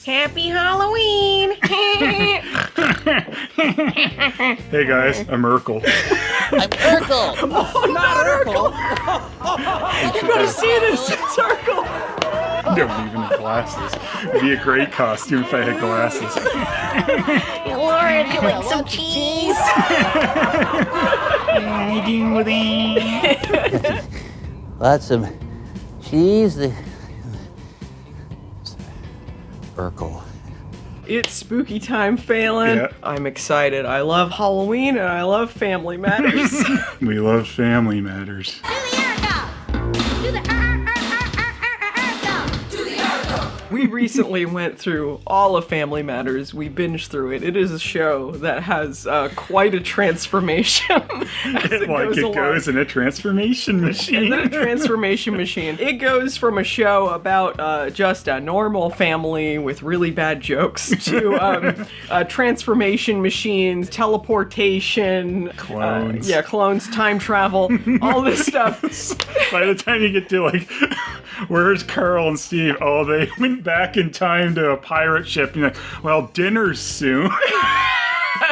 Happy Halloween! Hey guys, I'm Urkel. I'm Urkel. Oh, not Urkel! You gotta see this! It's Urkel! Don't even have glasses. It'd be a great costume if I had glasses. Laura, do you like some cheese? Lots of cheese. Urkel. It's spooky time, Phelan. Yeah. I'm excited. I love Halloween and I love Family Matters. We love Family Matters. We recently went through all of Family Matters. We binged through it. It is a show that has quite a transformation as it goes along. Goes in a transformation machine. And then a transformation machine. It goes from a show about just a normal family with really bad jokes to transformation machines, teleportation, Clones. clones, time travel, all this stuff. By the time you get to like, where's Carl and Steve? Oh, they went back in time to a pirate ship. And you're like, well, dinner's soon.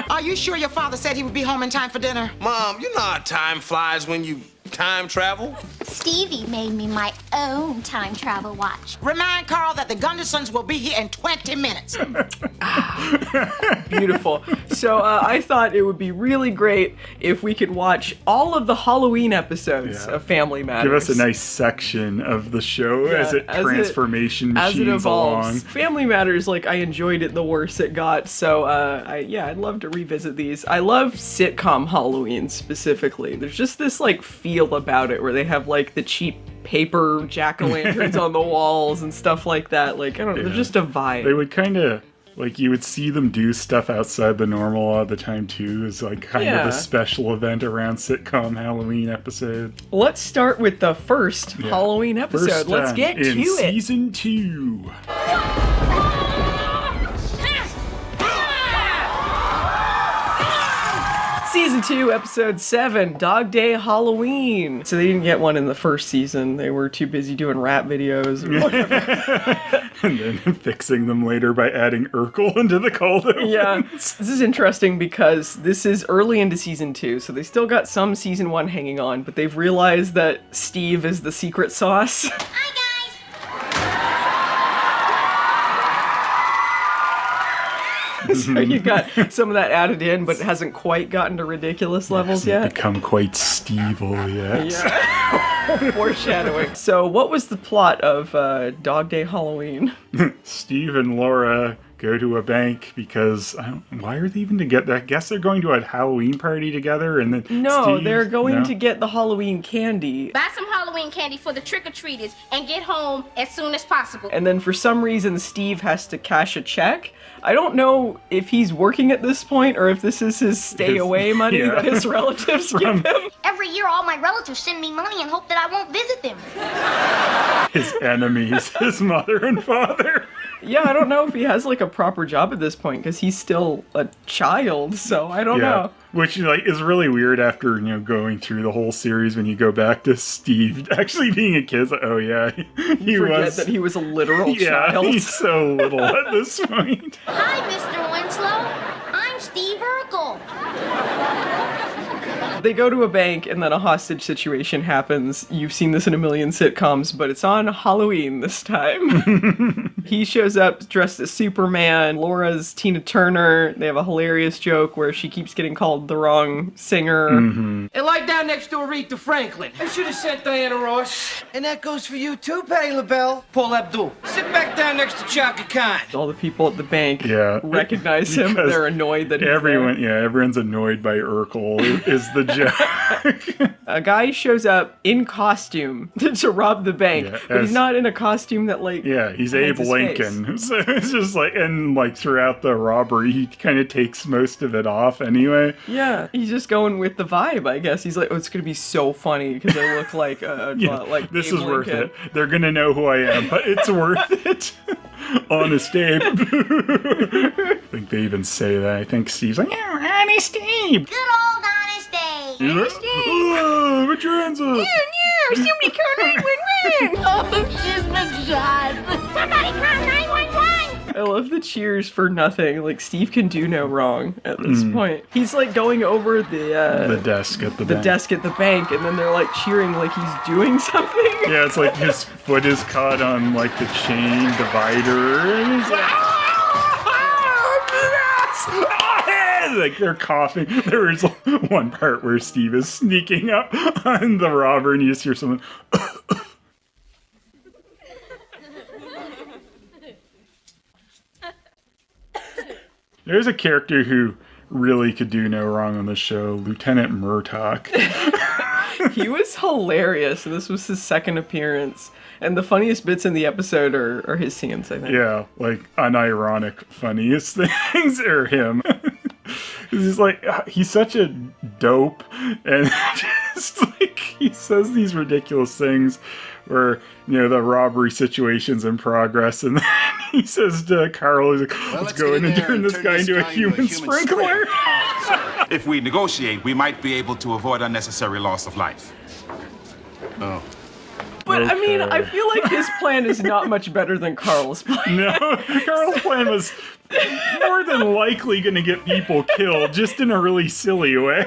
Are you sure your father said he would be home in time for dinner? Mom, you know how time flies when you time travel? Stevie made me my own time travel watch. Remind Carl that the Gundersons will be here in 20 minutes. Beautiful. So I thought it would be really great if we could watch all of the Halloween episodes of Family Matters. Give us a nice section of the show as it transformation as it machines evolves. along. Family Matters, like, I enjoyed it the worse it got, so I'd love to revisit these. I love sitcom Halloween specifically. There's just this like feel about it where they have like the cheap paper jack-o'-lanterns on the walls and stuff like that. Like, I don't know, they're just a vibe. They would kind of, like, you would see them do stuff outside the normal all the time, too, as, like, kind of a special event around sitcom Halloween episode. Let's start with the first Halloween episode. Let's get to in it. Season 2. Season 2, Episode 7, Dog Day Halloween. So they didn't get one in the first season. They were too busy doing rap videos or whatever. And then fixing them later by adding Urkel into the cold opens. Yeah, this is interesting because this is early into Season 2, so they still got some Season 1 hanging on, but they've realized that Steve is the secret sauce. Hi, guys. So you got some of that added in, but it hasn't quite gotten to ridiculous levels yet. Become quite Stevil yet. Yeah. Foreshadowing. So what was the plot of Dog Day Halloween? Steve and Laura go to a bank because why are they even together? I guess they're going to a Halloween party together, and then They're going to get the Halloween candy. Buy some Halloween candy for the trick-or-treaters and get home as soon as possible. And then for some reason, Steve has to cash a check. I don't know if he's working at this point or if this is his stay-away money that his relatives give him. Every year, all my relatives send me money and hope that I won't visit them. His enemies, his mother and father. Yeah, I don't know if he has like a proper job at this point because he's still a child, so I don't know. Which is really weird after going through the whole series when you go back to Steve actually being a kid. Like, oh yeah, he forget that he was a literal child. He's so little at this point. Hi, Mr. Winslow. I'm Steve Urkel. They go to a bank and then a hostage situation happens. You've seen this in a million sitcoms, but it's on Halloween this time. He shows up dressed as Superman. Laura's Tina Turner. They have a hilarious joke where she keeps getting called the wrong singer. And lie down next to Aretha Franklin. I should have sent Diana Ross. And that goes for you too, Patti LaBelle. Paul Abdul. Sit back down next to Chaka Khan. All the people at the bank recognize him. Because They're annoyed that he's there. Everyone's annoyed by Urkel is the joke. A guy shows up in costume to rob the bank, but he's not in a costume that he's Abe Lincoln. So it's just and throughout the robbery, he kind of takes most of it off anyway. Yeah, he's just going with the vibe, I guess. He's like, oh, it's gonna be so funny because I look like this Abe is worth Lincoln. it. They're gonna know who I am, but it's worth it. Honest Abe. I think they even say that. I think Steve's like, yeah, Honest Abe. Good old Honest Abe. Honest Abe. Oh, put your hands up. No, somebody call 911. Oh, she's been shot. Somebody call 911. I love of the cheers for nothing. Like, Steve can do no wrong at this point. He's like going over the desk at the the bank. desk at the bank, and then they're like cheering like he's doing something. Yeah, it's like his foot is caught on like the chain divider, and he's like, like they're coughing. There is one part where Steve is sneaking up on the robber, and you just hear someone. There's a character who really could do no wrong on the show, Lieutenant Murtaugh. He was hilarious. This was his second appearance. And the funniest bits in the episode are his scenes, I think. Yeah, like unironic funniest things are him. He's like, he's such a dope, and just like he says these ridiculous things where, you know, the robbery situation's in progress, and then he says to Carl, he's like, let's go in and turn this guy into a human sprinkler. If we negotiate, we might be able to avoid unnecessary loss of life. Oh. But, I mean, Okay. I feel like his plan is not much better than Carl's plan. No, Carl's plan was more than likely going to get people killed, just in a really silly way.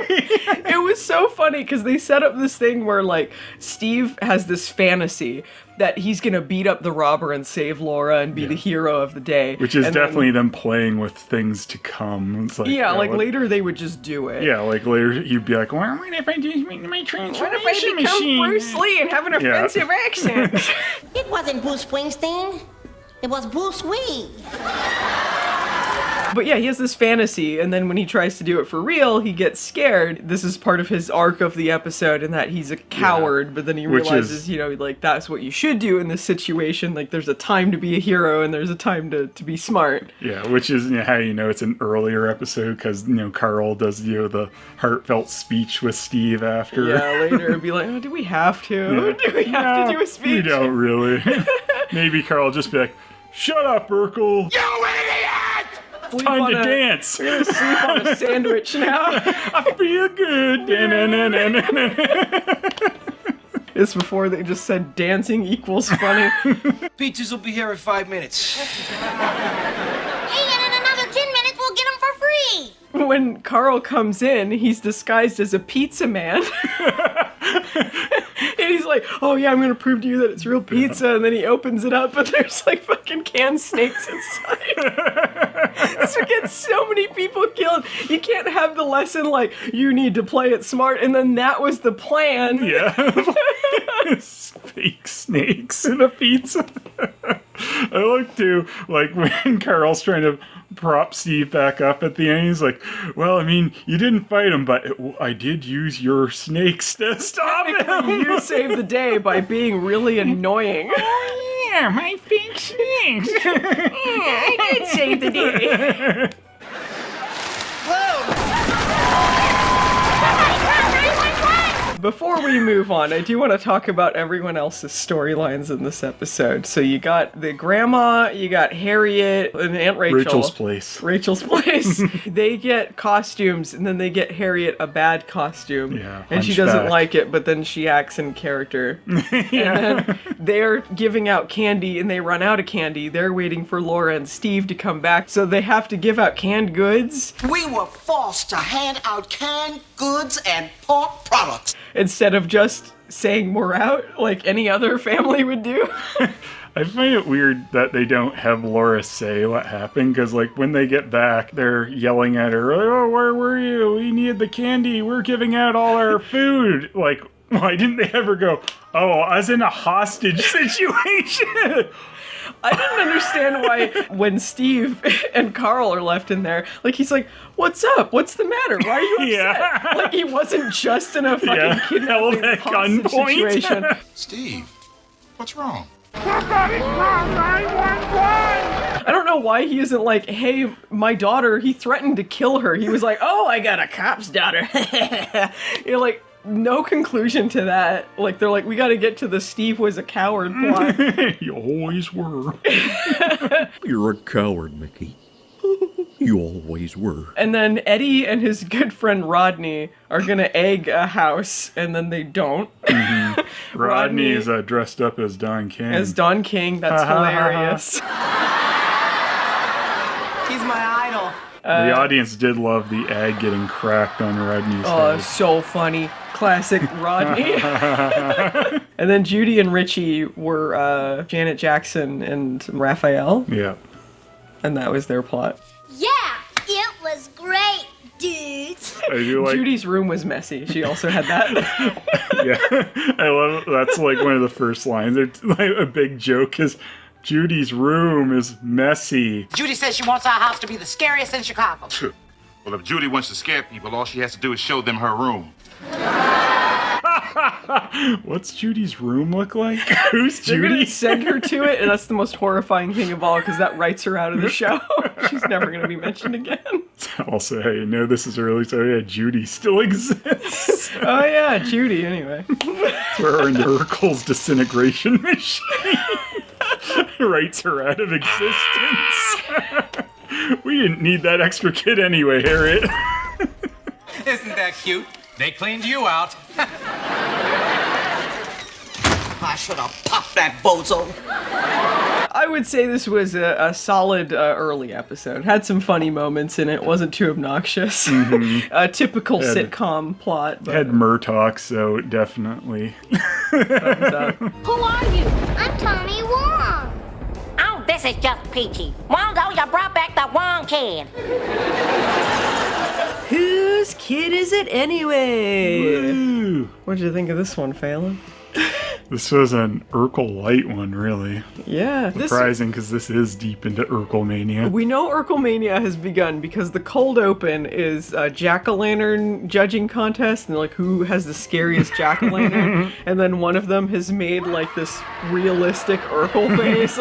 It was so funny because they set up this thing where, like, Steve has this fantasy that he's gonna beat up the robber and save Laura and be the hero of the day. Which is and definitely then, them playing with things to come. It's like, yeah, like what- later they would just do it. Yeah, like later he'd be like, well, what if I just make my What if transformation I become machine? Bruce Lee and have an offensive accent? It wasn't Bruce Springsteen. It was Bruce Wee. But yeah, he has this fantasy, and then when he tries to do it for real, he gets scared. This is part of his arc of the episode, in that he's a coward, but then he Which realizes, is- you know, like, that's what you should do in this situation. Like, there's a time to be a hero, and there's a time to be smart. Yeah, which is, you know, how you know it's an earlier episode, because, you know, Carl does, you know, the heartfelt speech with Steve after. Yeah, later it'd be like, oh, do we have to? Yeah. Do we have to do a We speech? don't really. Maybe Carl will just be like, shut up, Urkel! You idiot! Sleep Time on to a- dance! We're gonna sleep on a sandwich now. I feel good! It's before they just said dancing equals funny. Pizzas will be here in 5 minutes. Hey, and in another 10 minutes, we'll get them for free. When Carl comes in, he's disguised as a pizza man. And he's like, oh yeah, I'm gonna prove to you that it's real pizza. And then he opens it up and there's like fucking canned snakes inside. This would get so many people killed. You can't have the lesson like, you need to play it smart. And then that was the plan. Yeah. Fake snakes in a pizza. I like to, like, when Carl's trying to prop Steve back up at the end, he's like, well, I mean, you didn't fight him, but I did use your snakes to stop him. You saved the day by being really annoying. Oh, yeah, my fake snakes. I did save the day. Before we move on, I do want to talk about everyone else's storylines in this episode. So you got the grandma, you got Harriet, and Aunt Rachel. Rachel's place. Rachel's place. They get costumes, and then they get Harriet a bad costume. Yeah, And she doesn't hunchback. like it, but then she acts in character. And then they're giving out candy, and they run out of candy. They're waiting for Laura and Steve to come back, so they have to give out canned goods We were forced to hand out canned goods and pork products. instead of just saying we're out like any other family would do. I find it weird that they don't have Laura say what happened, because, like, when they get back, they're yelling at her, oh, where were you? We needed the candy. We're giving out all our food. Like, why didn't they ever go, oh, I was in a hostage situation? I didn't understand why when Steve and Carl are left in there, like, he's like, what's up? What's the matter? Why are you upset? Yeah. Like, he wasn't just in a fucking Yeah, held kidnapping at hostage gunpoint. situation. Steve, what's wrong? I don't know why he isn't like, hey, my daughter, he threatened to kill her. He was like, oh, I got a cop's daughter. You're like, no conclusion to that. Like, they're like, we got to get to the Steve was a coward plot. You always were. You're a coward, Mickey. You always were. And then Eddie and his good friend Rodney are gonna egg a house, and then they don't. Rodney is dressed up as Don King. As Don King, that's hilarious. Reginald. The audience did love the egg getting cracked on Rodney's head. So funny. Classic Rodney. And then Judy and Richie were Janet Jackson and Raphael. Yeah. And that was their plot. Yeah, it was great, dudes. I do like... Judy's room was messy. She also had that. Yeah. I love it. That's like one of the first lines. Like, a big joke is Judy's room is messy. Judy says she wants our house to be the scariest in Chicago. Well, if Judy wants to scare people, all she has to do is show them her room. What's Judy's room look like? Who's They're Judy? gonna send her to it, and that's the most horrifying thing of all, because that writes her out of the show. She's never gonna be mentioned again. Also, hey, you know this is early, so yeah, Judy still exists. Oh yeah, Judy, anyway. We're in Urkel's disintegration machine. Writes her out of existence. We didn't need that extra kid anyway, Harriet. Isn't that cute? They cleaned you out. I should have popped that bozo. I would say this was a solid early episode. Had some funny moments in it. Wasn't too obnoxious. A typical sitcom plot. But... Had Murtaugh, so definitely. Thumbs up. Who are you? I'm Tommy Wong. Oh, this is just peachy. Waldo, you brought back the Wong kid. Whose kid is it anyway? Woo. What'd you think of this one, Phelan? This was an Urkel light one, really. Yeah. Surprising, because this is deep into Urkel mania. We know Urkel mania has begun because the cold open is a jack-o'-lantern judging contest, and like who has the scariest jack-o'-lantern, and then one of them has made like this realistic Urkel face.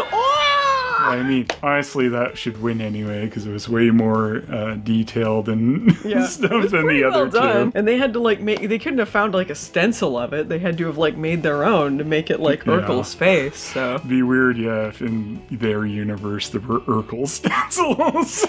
I mean, honestly, that should win anyway, because it was way more detailed and stuff than the other two. And they had to like they couldn't have found like a stencil of it. They had to have like made their own to make it like Urkel's face. So it'd be weird, yeah, if in their universe there were Urkel stencils.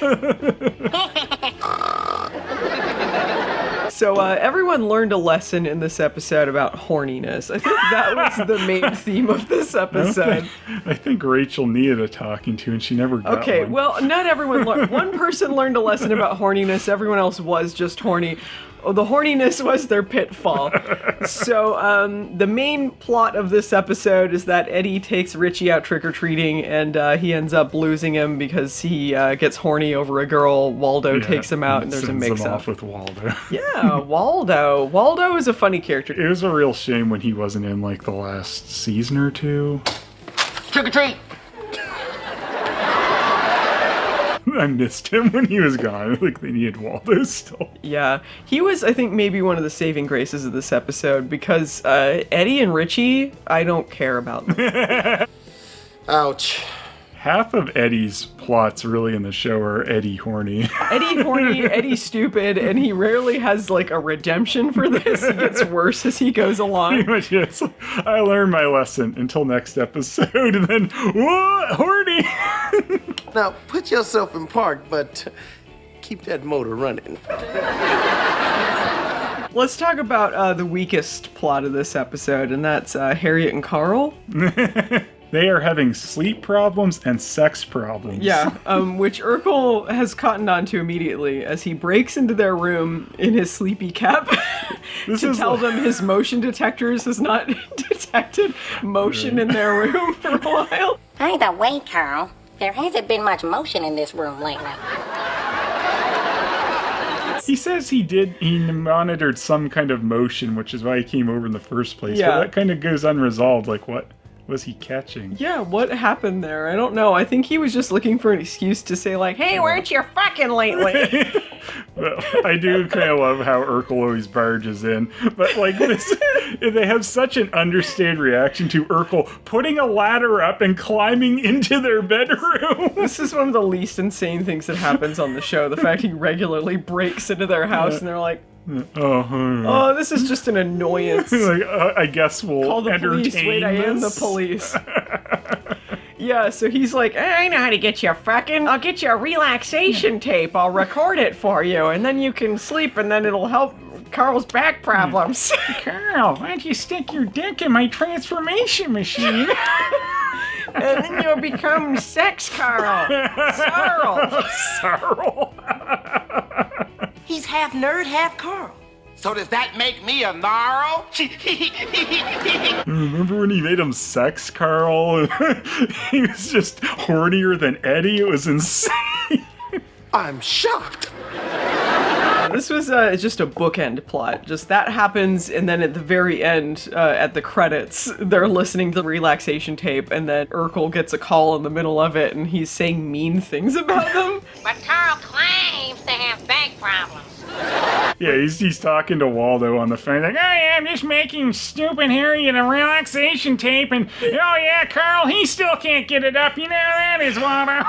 So everyone learned a lesson in this episode about horniness. I think that was the main theme of this episode. I think Rachel needed a talking to, and she never got Okay, one. well, not everyone learned. One person learned a lesson about horniness. Everyone else was just horny. Oh, the horniness was their pitfall. So the main plot of this episode is that Eddie takes Richie out trick-or-treating, and he ends up losing him because he gets horny over a girl. Waldo takes him out, and there's a mix-up. Sends him off with Waldo. Yeah, Waldo. Waldo is a funny character. It was a real shame when he wasn't in, like, the last season or two. Trick-or-treat. I missed him when he was gone. Like, they needed Waldo still. Yeah, he was, I think, maybe one of the saving graces of this episode, because Eddie and Richie, I don't care about them. Ouch. Half of Eddie's plots really in the show are Eddie horny. Eddie horny, Eddie stupid, and he rarely has, like, a redemption for this. It gets worse as he goes along. Pretty much, yes. I learned my lesson until next episode, and then, what? Horny! Now, put yourself in park, but keep that motor running. Let's talk about the weakest plot of this episode, and that's Harriet and Carl. They are having sleep problems and sex problems. Yeah, which Urkel has cottoned on to immediately as he breaks into their room in his sleepy cap to tell them his motion detectors has not detected motion in their room for a while. By the way, Carl, there hasn't been much motion in this room lately. He says he monitored some kind of motion, which is why he came over in the first place. Yeah. But that kind of goes unresolved. Like, what was he catching? Yeah, what happened there? I don't know. I think he was just looking for an excuse to say, like, hey, weren't you fucking lately? Well, I do kind of love how Urkel always barges in. But, like, this, they have such an understated reaction to Urkel putting a ladder up and climbing into their bedroom. This is one of the least insane things that happens on the show. The fact he regularly breaks into their house and they're like, oh, this is just an annoyance. Like, I guess we'll call the entertain police. Wait, I am the police. Yeah, so he's like, I know how to get you fucking. I'll get you a relaxation tape. I'll record it for you, and then you can sleep, and then it'll help Carl's back problems. Carl, why don't you stick your dick in my transformation machine? And then you'll become Sex Carl. Sarl. He's half nerd, half Carl. So does that make me a gnarl? Remember when he made him Sex Carl? He was just hornier than Eddie. It was insane. I'm shocked. This was just a bookend plot. Just that happens, and then at the very end, at the credits, they're listening to the relaxation tape, and then Urkel gets a call in the middle of it, and he's saying mean things about them. But Carl claims to have bank problems. Yeah, he's talking to Waldo on the phone, like, oh yeah, I'm just making stupid Harriet a relaxation tape, and oh yeah, Carl, he still can't get it up, you know that is Waldo.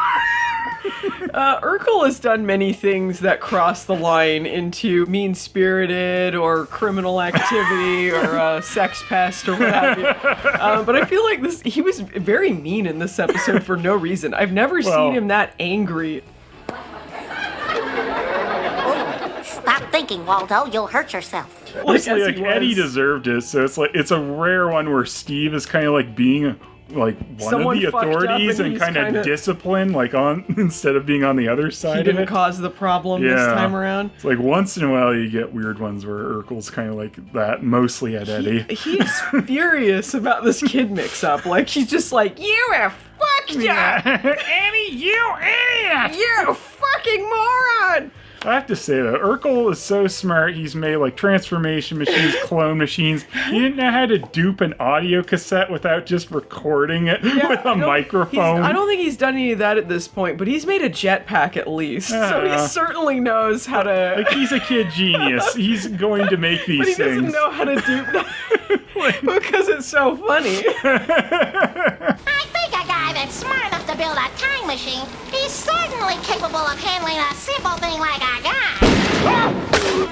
Urkel has done many things that cross the line into mean-spirited or criminal activity or sex pest or what have you. But I feel like he was very mean in this episode for no reason. I've never seen him that angry. Stop thinking, Waldo. You'll hurt yourself. Honestly, like Eddie deserved it, so it's a rare one where Steve is kind of like being like one of the authorities and kind of disciplined, like on instead of being on the other side. He didn't cause the problem this time around. It's like once in a while you get weird ones where Urkel's kind of like that, mostly at Eddie. He's furious about this kid mix-up. Like he's just like, you have fucked up, Eddie, you idiot! You fucking moron! I have to say that Urkel is so smart. He's made like transformation machines, clone machines. He didn't know how to dupe an audio cassette without just recording it with a microphone. I don't think he's done any of that at this point, but he's made a jetpack at least. So he certainly knows how to... Like he's a kid genius. He's going to make these things. But he doesn't know how to dupe that because it's so funny. I think a guy that's smart enough to build a time machine, he's certainly capable of handling a simple thing like a gun.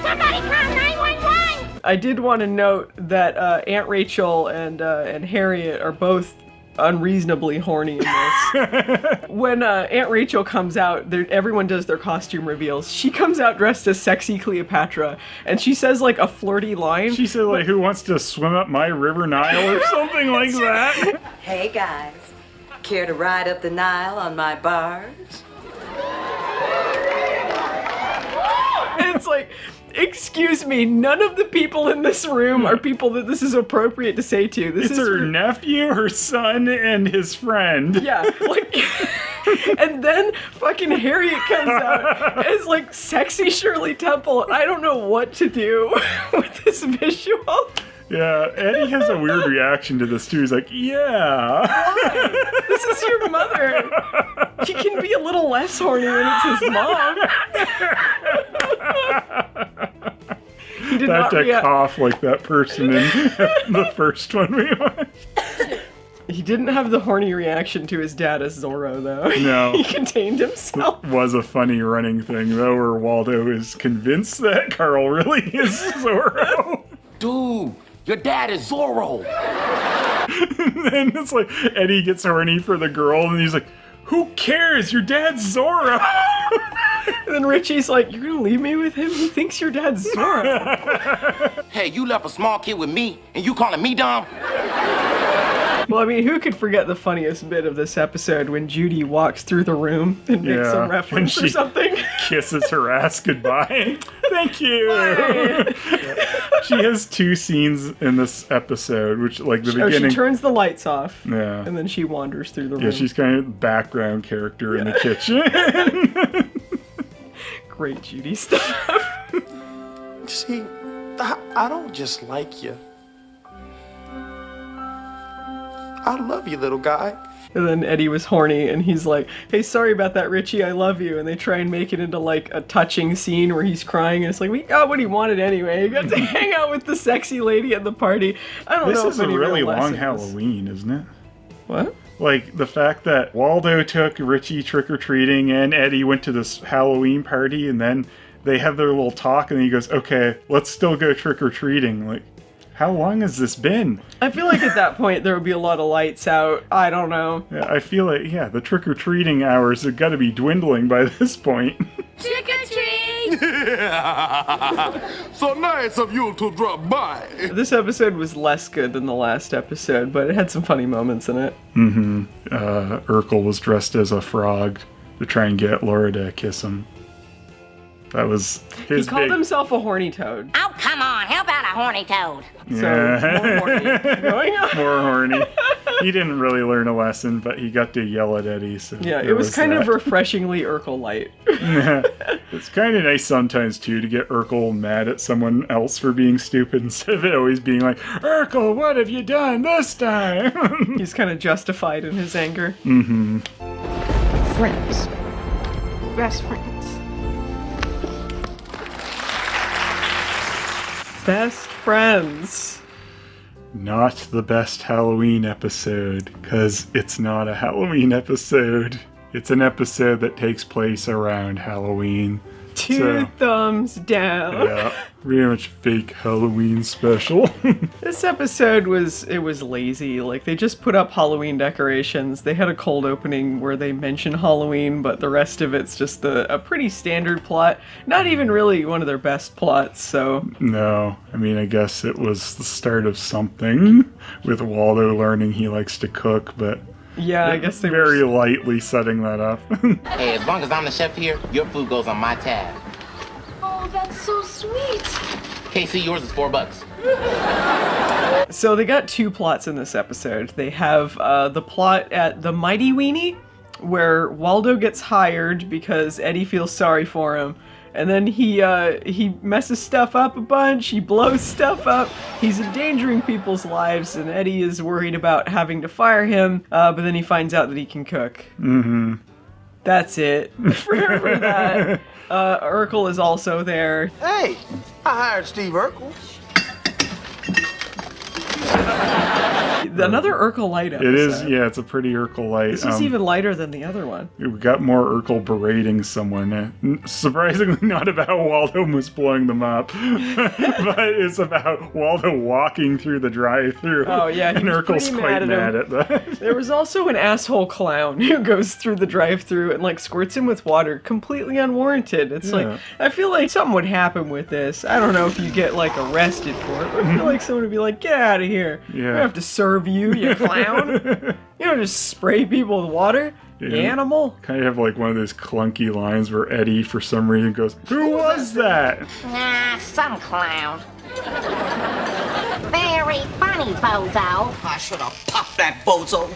Somebody call 911! I did want to note that Aunt Rachel and Harriet are both unreasonably horny in this. When Aunt Rachel comes out, everyone does their costume reveals. She comes out dressed as sexy Cleopatra, and she says like a flirty line. She said like, who wants to swim up my river Nile or something like that. Hey guys, care to ride up the Nile on my barge? And it's like, excuse me, none of the people in this room are people that this is appropriate to say to. This is her nephew, her son, and his friend. Yeah, like, and then fucking Harriet comes out as like sexy Shirley Temple. I don't know what to do with this visual. Yeah, Eddie has a weird reaction to this too. He's like, yeah. Why? This is your mother. She can be a little less horny when it's his mom. He did not cough like that person in the first one we watched. He didn't have the horny reaction to his dad as Zorro, though. No. He contained himself. It was a funny running thing, though, where Waldo is convinced that Carl really is Zorro. Dude, your dad is Zorro. And then it's like, Eddie gets horny for the girl, and he's like, who cares? Your dad's Zorro. And then Richie's like, you're gonna leave me with him? He thinks your dad's Zorro. Hey, you left a small kid with me, and you calling me dumb? Well, I mean, who could forget the funniest bit of this episode when Judy walks through the room and makes some reference or something? Kisses her ass goodbye. Thank you. She has two scenes in this episode, which, like, the beginning... She turns the lights off, yeah, and then she wanders through the room. Yeah, she's kind of the background character in the kitchen. Great Judy stuff. See, I don't just like you. I love you, little guy. And then Eddie was horny, and he's like, hey, sorry about that, Richie, I love you. And they try and make it into, like, a touching scene where he's crying, and it's like, we got what he wanted anyway. He got to hang out with the sexy lady at the party. I don't know. This is a really long Halloween, isn't it? What? Like, the fact that Waldo took Richie trick-or-treating, and Eddie went to this Halloween party, and then they have their little talk, and he goes, okay, let's still go trick-or-treating. Like, how long has this been? I feel like at that point there would be a lot of lights out. I don't know. Yeah, I feel like, the trick-or-treating hours have got to be dwindling by this point. Trick or treat! So nice of you to drop by. This episode was less good than the last episode, but it had some funny moments in it. Urkel was dressed as a frog to try and get Laura to kiss him. That was his He called himself a horny toad. Oh, come on. How about a horny toad? So, more horny. Going on. More horny. He didn't really learn a lesson, but he got to yell at Eddie. So Yeah, it was kind of refreshingly Urkel light. It's kind of nice sometimes, too, to get Urkel mad at someone else for being stupid instead of it always being like, Urkel, what have you done this time? He's kind of justified in his anger. Friends. Best friends. Best friends. Not the best Halloween episode, because it's not a Halloween episode. It's an episode that takes place around Halloween. Two thumbs down. Yeah, very much fake Halloween special. This episode was lazy. Like, they just put up Halloween decorations. They had a cold opening where they mention Halloween, but the rest of it's just a pretty standard plot. Not even really one of their best plots, so... No, I mean, I guess it was the start of something, with Waldo learning he likes to cook, but... Yeah, I guess they very lightly setting that up. Hey, as long as I'm the chef here, your food goes on my tab. Oh, that's so sweet. KC, yours is $4. So they got two plots in this episode. They have the plot at the Mighty Weenie, where Waldo gets hired because Eddie feels sorry for him. And then he messes stuff up a bunch, he blows stuff up, he's endangering people's lives, and Eddie is worried about having to fire him, but then he finds out that he can cook. Mm-hmm. That's it. for that. Urkel is also there. Hey, I hired Steve Urkel. Another Urkel light episode. It is, yeah, it's a pretty Urkel light. This is even lighter than the other one. We got more Urkel berating someone. Surprisingly not about Waldo misblowing them up, but it's about Waldo walking through the drive-thru. Oh yeah, and Urkel's quite mad at that. There was also an asshole clown who goes through the drive-thru and like squirts him with water, completely unwarranted. It's like, I feel like something would happen with this. I don't know if you get like arrested for it, but I feel like someone would be like, get out of here. Yeah. I have to serve you, you clown. You don't just spray people with water, you animal. Kind of have like one of those clunky lines where Eddie, for some reason, goes, "Who was that?" Nah, some clown. Very funny, bozo. I should have popped that bozo.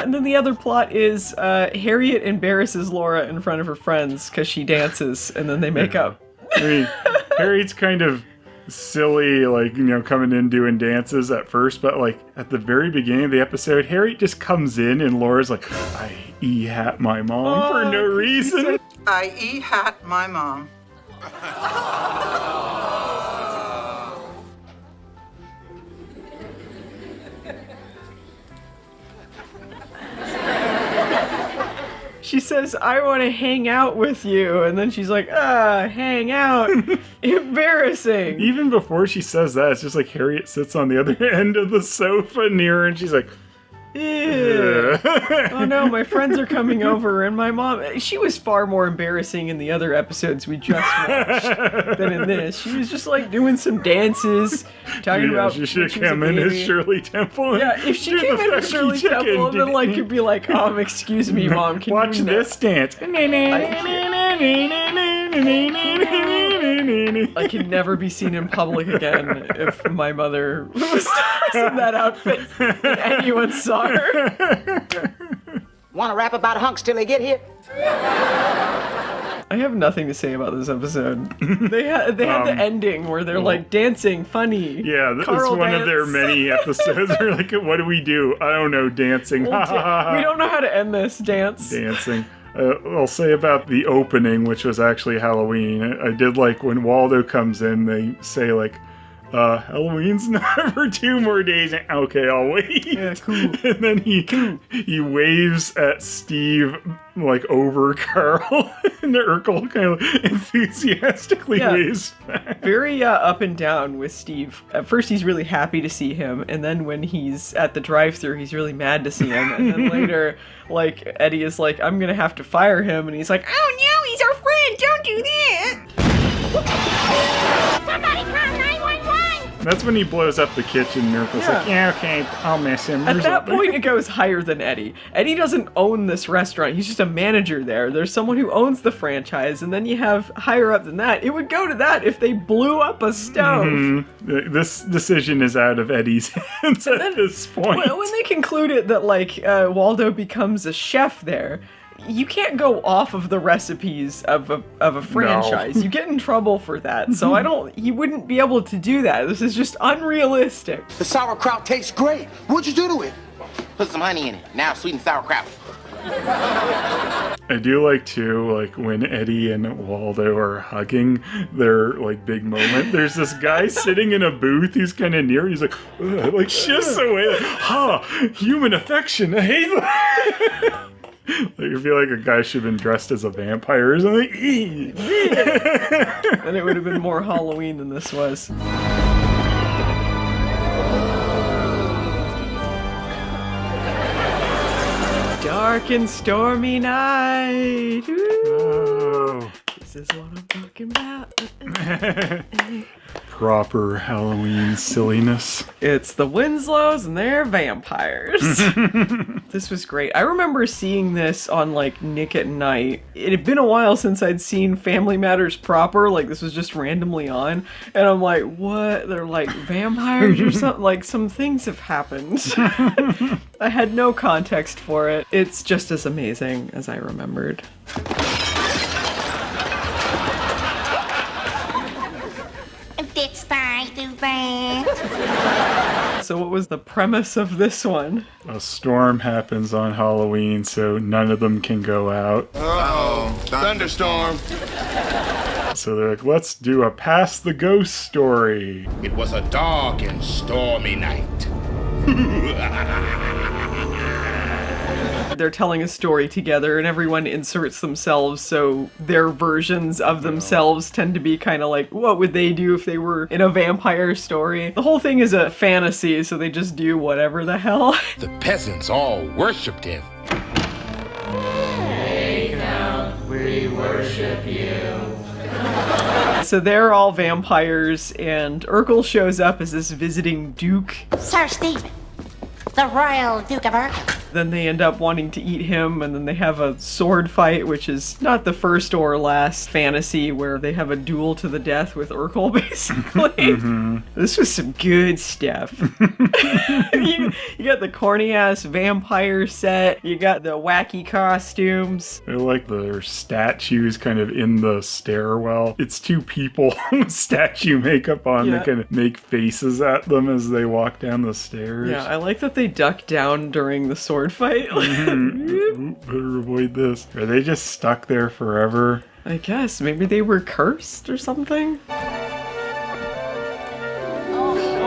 And then the other plot is Harriet embarrasses Laura in front of her friends because she dances, and then they make up. I mean, Harriet's kind of silly, like, you know, coming in doing dances at first, but like at the very beginning of the episode, Harriet just comes in and Laura's like, I e-hat my mom for no reason. I e-hat my mom. She says, I want to hang out with you. And then she's like, hang out. Embarrassing. Even before she says that, it's just like Harriet sits on the other end of the sofa near her and she's like, ew. Oh no, my friends are coming over and my mom, she was far more embarrassing in the other episodes we just watched than in this. She was just like doing some dances, talking about... She should have come in as Shirley Temple. Yeah, if she came in as Shirley Temple, then like you'd be like, excuse me, Mom, can watch you this dance. I can never be seen in public again if my mother was in that outfit and anyone saw her. Want to rap about hunks till they get here? I have nothing to say about this episode. They had the ending where they're like dancing, funny. Yeah, this is one of their many episodes. They're like, what do we do? I don't know, dancing. We don't know how to end this. Dancing. I'll say about the opening, which was actually Halloween. I did like when Waldo comes in, they say like, Halloween's not for 2 more days. Okay, I'll wait. Yeah, cool. And then he waves at Steve like over Carl, and Urkel kind of enthusiastically waves back. Very up and down with Steve. At first he's really happy to see him, and then when he's at the drive-thru he's really mad to see him, and then later like Eddie is like, I'm gonna have to fire him, and he's like, oh no, he's our friend, don't don't do that. Somebody call 911! That's when he blows up the kitchen. Urkel's like, yeah, okay, I'll miss him. At that point, it goes higher than Eddie. Eddie doesn't own this restaurant. He's just a manager there. There's someone who owns the franchise, and then you have higher up than that. It would go to that if they blew up a stove. Mm-hmm. This decision is out of Eddie's hands at this point. When they concluded that, like, Waldo becomes a chef there, you can't go off of the recipes of a franchise. You get in trouble for that. So you wouldn't be able to do that. This is just unrealistic. The sauerkraut tastes great. What'd you do to it? Put some honey in it. Now sweet and sauerkraut. I do like, too, like, when Eddie and Waldo are hugging their, like, big moment. There's this guy sitting in a booth who's kind of near. He's like, shifts away. Like, human affection. I hate that. Like, I feel like a guy should have been dressed as a vampire or something. And it would have been more Halloween than this was. Dark and stormy night. Ooh. This is what I'm talking about. Proper Halloween silliness. It's the Winslows and they're vampires. This was great. I remember seeing this on, like, Nick at Night. It had been a while since I'd seen Family Matters proper. Like, this was just randomly on. And I'm like, what? They're like vampires or something? Like, some things have happened. I had no context for it. It's just as amazing as I remembered. So what was the premise of this one? A storm happens on Halloween, so none of them can go out. Uh-oh. Thunderstorm. So they're like, let's do a Pass the Ghost story. It was a dark and stormy night. They're telling a story together and everyone inserts themselves, so their versions of themselves tend to be kind of like, what would they do if they were in a vampire story? The whole thing is a fantasy, so they just do whatever the hell. The peasants all worshipped him. Hey, Count, we worship you. So they're all vampires, and Urkel shows up as this visiting duke. Sir Stephen, the Royal Duke of Urkel. Then they end up wanting to eat him, and then they have a sword fight, which is not the first or last fantasy where they have a duel to the death with Urkel, basically. This was some good stuff. you got the corny-ass vampire set, you got the wacky costumes. They're like their statues kind of in the stairwell. It's two people with statue makeup on that kind of make faces at them as they walk down the stairs. Yeah, I like that they duck down during the sword fight. Better avoid this. Are they just stuck there forever? I guess. Maybe they were cursed or something?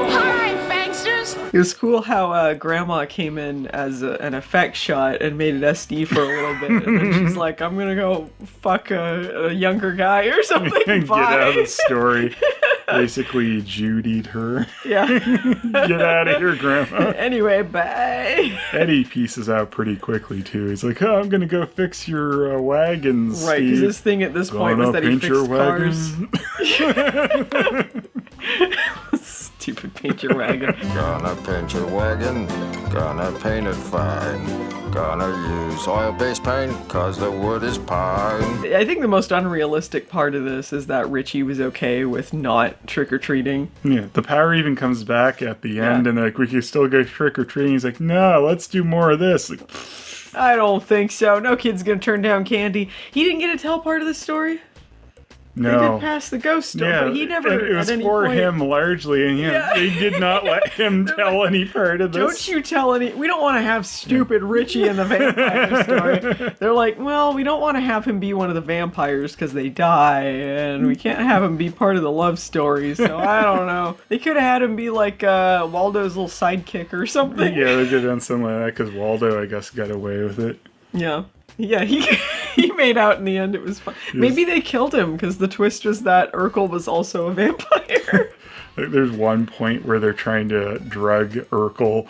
Hi, Fangsters! It was cool how Grandma came in as an effect shot and made it SD for a little bit. And then she's like, I'm gonna go fuck a younger guy or something. Get out of the story. Basically Judied her. Yeah. Get out of here, Grandma. Anyway, bye. Eddie pieces out pretty quickly, too. He's like, I'm gonna go fix your wagons, Right, because his thing at this point was that he fixed cars. Stupid paint your wagon. Gonna paint your wagon, gonna paint it fine. Gonna use oil-based paint, cause the wood is pine. I think the most unrealistic part of this is that Richie was okay with not trick-or-treating. Yeah, the power even comes back at the end, and they're like, we can still go trick-or-treating. He's like, no, let's do more of this. Like, I don't think so. No kid's gonna turn down candy. He didn't get to tell part of the story? No. They did pass the ghost story, but he never. It was for him largely, and they did not let him tell any part of this. Don't you tell any. We don't want to have stupid Richie in the vampire story. They're like, well, we don't want to have him be one of the vampires because they die, and we can't have him be part of the love story. So I don't know. They could have had him be like Waldo's little sidekick or something. Yeah, they could have done something like that because Waldo, I guess, got away with it. Yeah. Yeah, he made out in the end. It was fun. Yes. Maybe they killed him because the twist was that Urkel was also a vampire. There's one point where they're trying to drug Urkel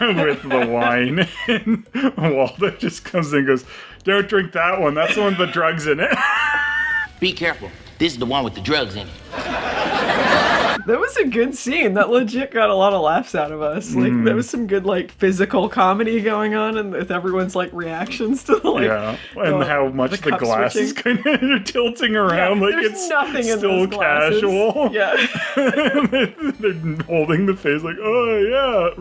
with the wine, and Waldo just comes in and goes, don't drink that one. That's the one with the drugs in it. Be careful. This is the one with the drugs in it. That was a good scene. That legit got a lot of laughs out of us. Like, there was some good, like, physical comedy going on, and with everyone's, like, reactions to, like... Yeah, and how much the glass is kind of tilting around, like it's nothing in still those glasses. casual. Yeah. They're holding the face like, oh,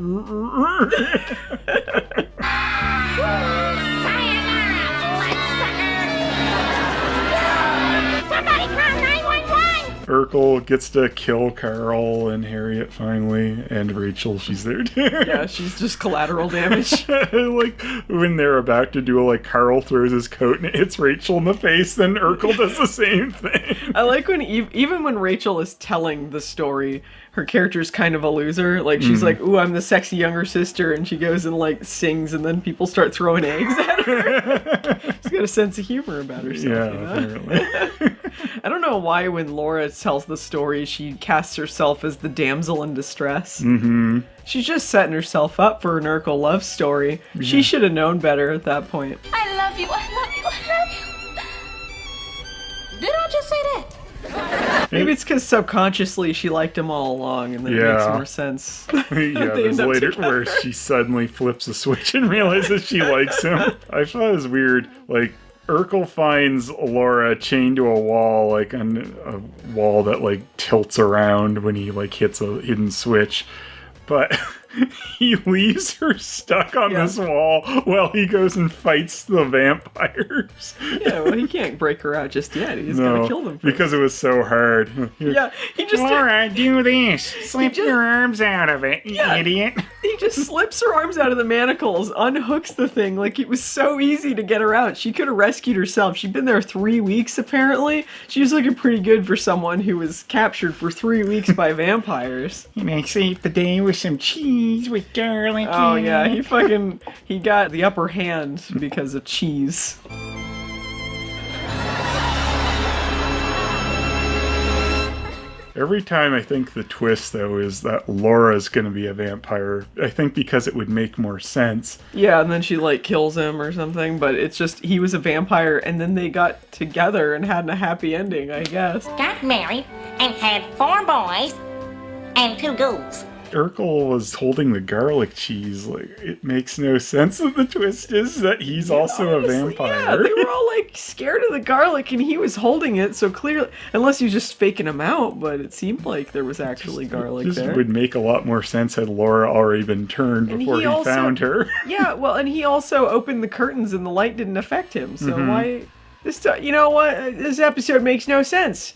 Somebody call 911! Urkel gets to kill Carl and Harriet finally, and Rachel, she's there too. Yeah, she's just collateral damage. Like, when they're about to do like, Carl throws his coat and it hits Rachel in the face, then Urkel does the same thing. I like when, even when Rachel is telling the story, her character's kind of a loser. Like, she's like, ooh, I'm the sexy younger sister, and she goes and, like, sings, and then people start throwing eggs at her. She's got a sense of humor about herself, Yeah, you know? apparently. I don't know why when Laura tells the story, she casts herself as the damsel in distress. Mm-hmm. She's just setting herself up for an Urkel love story. Yeah. She should have known better at that point. I love you, I love you, I love you. Did I just say that? Maybe it's because subconsciously she liked him all along, and then it makes more sense. Yeah, there's later where she suddenly flips a switch and realizes she likes him. I thought it was weird, like, Urkel finds Laura chained to a wall, like on a wall that like tilts around when he like hits a hidden switch, but he leaves her stuck on this wall while he goes and fights the vampires. Yeah, well, he can't break her out just yet. He's gotta kill them first. Because it was so hard. Yeah, he just... Laura, do this. Slip your arms out of it, you idiot. He just slips her arms out of the manacles, unhooks the thing. Like, it was so easy to get her out. She could have rescued herself. She'd been there 3 weeks, apparently. She was looking pretty good for someone who was captured for 3 weeks by vampires. And I saved the day with some cheese with garlic. Oh, yeah, he got the upper hand because of cheese. Every time I think the twist, though, is that Laura's going to be a vampire. I think because it would make more sense. Yeah, and then she, like, kills him or something, but it's just, he was a vampire, and then they got together and had a happy ending, I guess. Got married and had 4 boys and 2 girls. Urkel was holding the garlic cheese. Like, it makes no sense that the twist is that he's also a vampire. Yeah, they were all like scared of the garlic and he was holding it, so clearly, unless he was just faking him out, but it seemed like there was actually garlic there. It would make a lot more sense had Laura already been turned before he found her. Yeah, well, and he also opened the curtains and the light didn't affect him, so why... you know what? This episode makes no sense.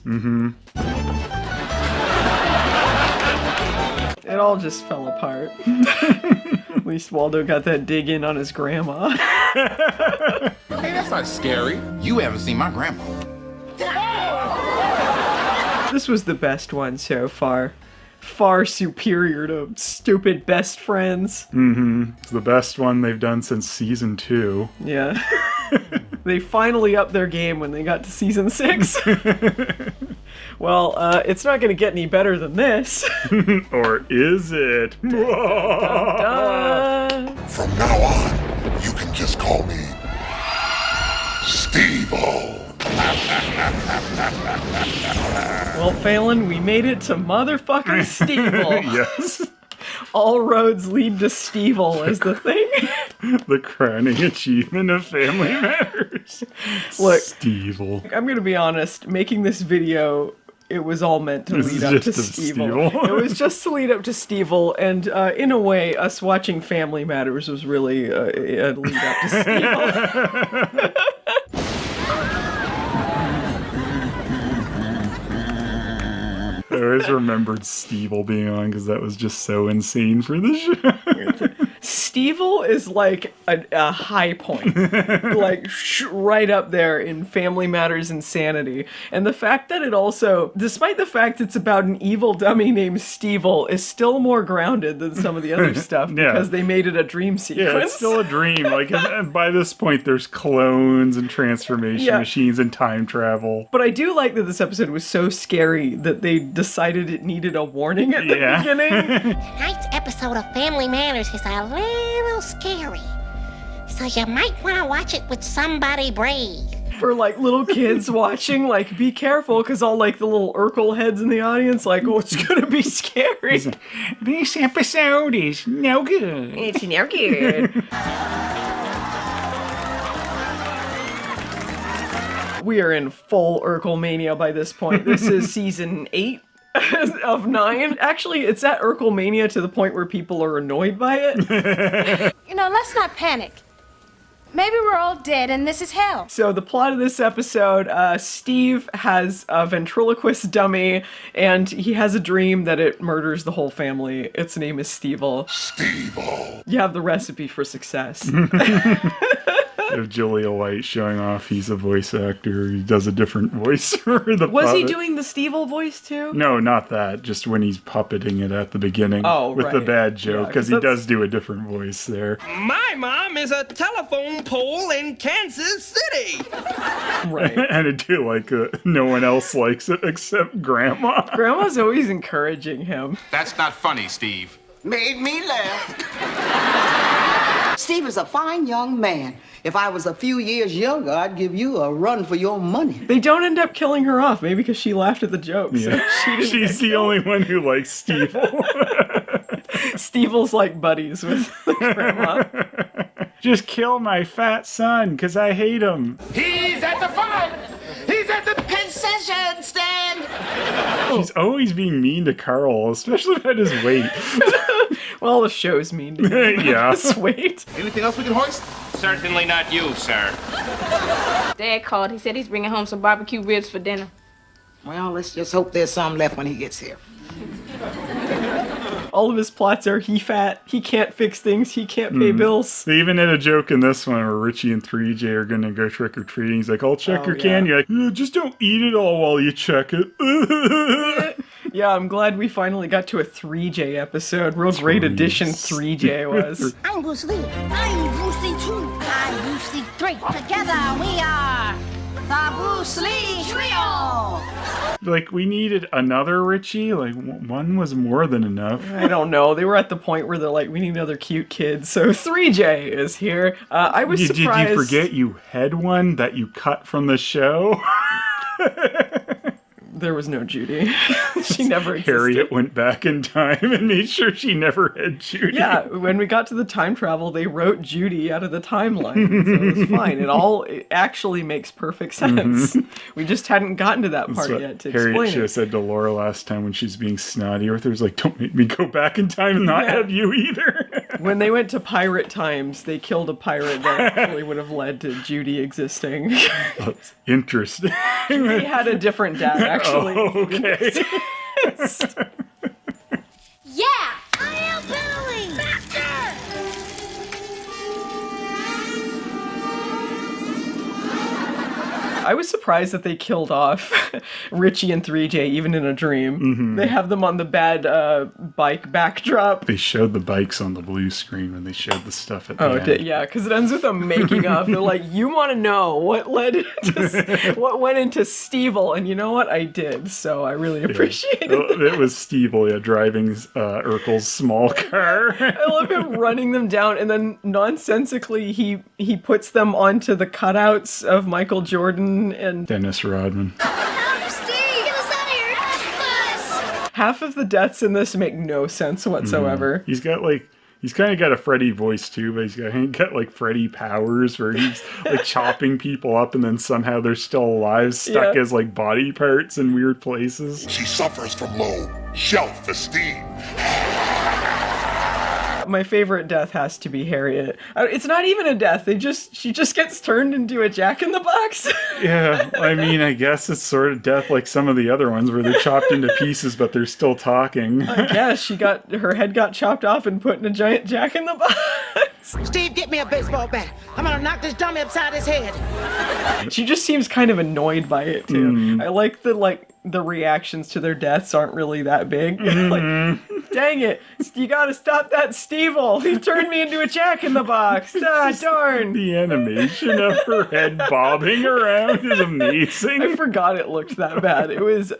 It all just fell apart. At least Waldo got that dig in on his grandma. Hey, that's not scary. You haven't seen my grandpa. This was the best one so far. Far superior to stupid best friends. It's the best one they've done since season 2. Yeah. They finally upped their game when they got to season 6. Well, it's not going to get any better than this. Or is it? Dun, dun. From now on, you can just call me Stevil. Well, Phelan, we made it to motherfucking Stevil. Yes. All roads lead to Stevil is the thing. The crowning achievement of Family Matters. Look, Stevil. I'm going to be honest, making this video, it was all meant to lead up to Stevil. It was just to lead up to Stevil, and in a way, us watching Family Matters was really a lead up to Stevil. I always remembered Stevil being on because that was just so insane for the show. Stevil is like a high point, like right up there in Family Matters insanity. And the fact that it also, despite the fact it's about an evil dummy named Stevil, is still more grounded than some of the other stuff because they made it a dream sequence. Yeah, it's still a dream. Like, and by this point, there's clones and transformation machines and time travel. But I do like that this episode was so scary that they decided it needed a warning at the beginning. Tonight's episode of Family Matters is a little scary, so you might want to watch it with somebody brave. for like little kids watching, like be careful, because all like the little Urkel heads in the audience, like, oh, it's gonna be scary. This episode is no good. It's no good. We are in full Urkel mania by this point. This is season 8 of 9. Actually, it's at Urkel mania to the point where people are annoyed by it. You know, let's not panic. Maybe we're all dead and this is hell. So the plot of this episode, Steve has a ventriloquist dummy, and he has a dream that it murders the whole family. Its name is Stevil. Stevil. You have the recipe for success. Of Jaleel White showing off he's a voice actor. He does a different voice for the Was he puppet. doing the Stevil voice too? No, not that. Just when he's puppeting it at the beginning with the right. bad joke, Yeah, because he does do a different voice there. My mom is a telephone pole in Kansas City. Right. And I do like no one else likes it except Grandma. Grandma's always encouraging him. That's not funny, Steve. Made me laugh. Steve is a fine young man. If I was a few years younger, I'd give you a run for your money. They don't end up killing her off, maybe because she laughed at the jokes. Yeah. She's the only one who likes Stevil. Stevil's like buddies with Grandma. Just kill my fat son, because I hate him. He's at the fight. He's at the concession stand. She's always being mean to Carl, especially about his weight. Well, the show's mean to him. Yeah. His weight. Anything else we can hoist? Certainly not you, sir. Dad called. He said he's bringing home some barbecue ribs for dinner. Well, let's just hope there's some left when he gets here. All of his plots are he fat, he can't fix things, he can't pay bills. They even had a joke in this one where Richie and 3J are going to go trick-or-treating. He's like, I'll check your candy. You're like, just don't eat it all while you check it. Yeah, I'm glad we finally got to a 3J episode. Real great addition 3J was. I'm Bruce Lee. I'm Bruce Lee 2. I'm Bruce Lee 3. Together we are the Bruce Lee Trio. Like, we needed another Richie? Like, one was more than enough. I don't know. They were at the point where they're like, we need another cute kid. So 3J is here. I was surprised. Did you forget you had one that you cut from the show? There was no Judy. She never existed. Harriet went back in time and made sure she never had Judy. Yeah, when we got to the time travel, they wrote Judy out of the timeline, so it was fine. It actually makes perfect sense. We just hadn't gotten to that part yet to Harriet explain should have it. said to Laura last time when she's being snotty. Arthur was like, don't make me go back in time and not have you either. When they went to pirate times, they killed a pirate that actually would have led to Judy existing. That's interesting. Judy had a different dad, actually. Oh, okay. Yeah, I am Billy. Faster! I was surprised that they killed off Richie and 3J, even in a dream. They have them on the bad bike backdrop. They showed the bikes on the blue screen when they showed the stuff at the end. Yeah, because it ends with them making up. They're like, you want to know what what went into Stevil, and you know what? I did, so I really appreciate it. It was Stevil, driving Urkel's small car. I love him running them down, and then nonsensically he puts them onto the cutouts of Michael Jordan and Dennis Rodman. Help, Steve! Get us out of here! Help us! half of the deaths in this make no sense whatsoever. He's kind of got a Freddy voice too, but he's got like Freddy powers where he's like chopping people up and then somehow they're still alive, stuck as like body parts in weird places. She suffers from low self-esteem. My favorite death has to be Harriet. It's not even a death. She just gets turned into a Jack-in-the-Box. Yeah, I mean, I guess it's sort of death like some of the other ones where they're chopped into pieces, but they're still talking. I guess her head got chopped off and put in a giant Jack-in-the-Box. Steve, get me a baseball bat. I'm gonna knock this dummy upside his head. She just seems kind of annoyed by it too. I like the reactions to their deaths aren't really that big. Like, Dang it. You gotta stop that Stevil. He turned me into a jack-in-the-box. Ah, darn. The animation of her head bobbing around is amazing. I forgot it looked that bad. It was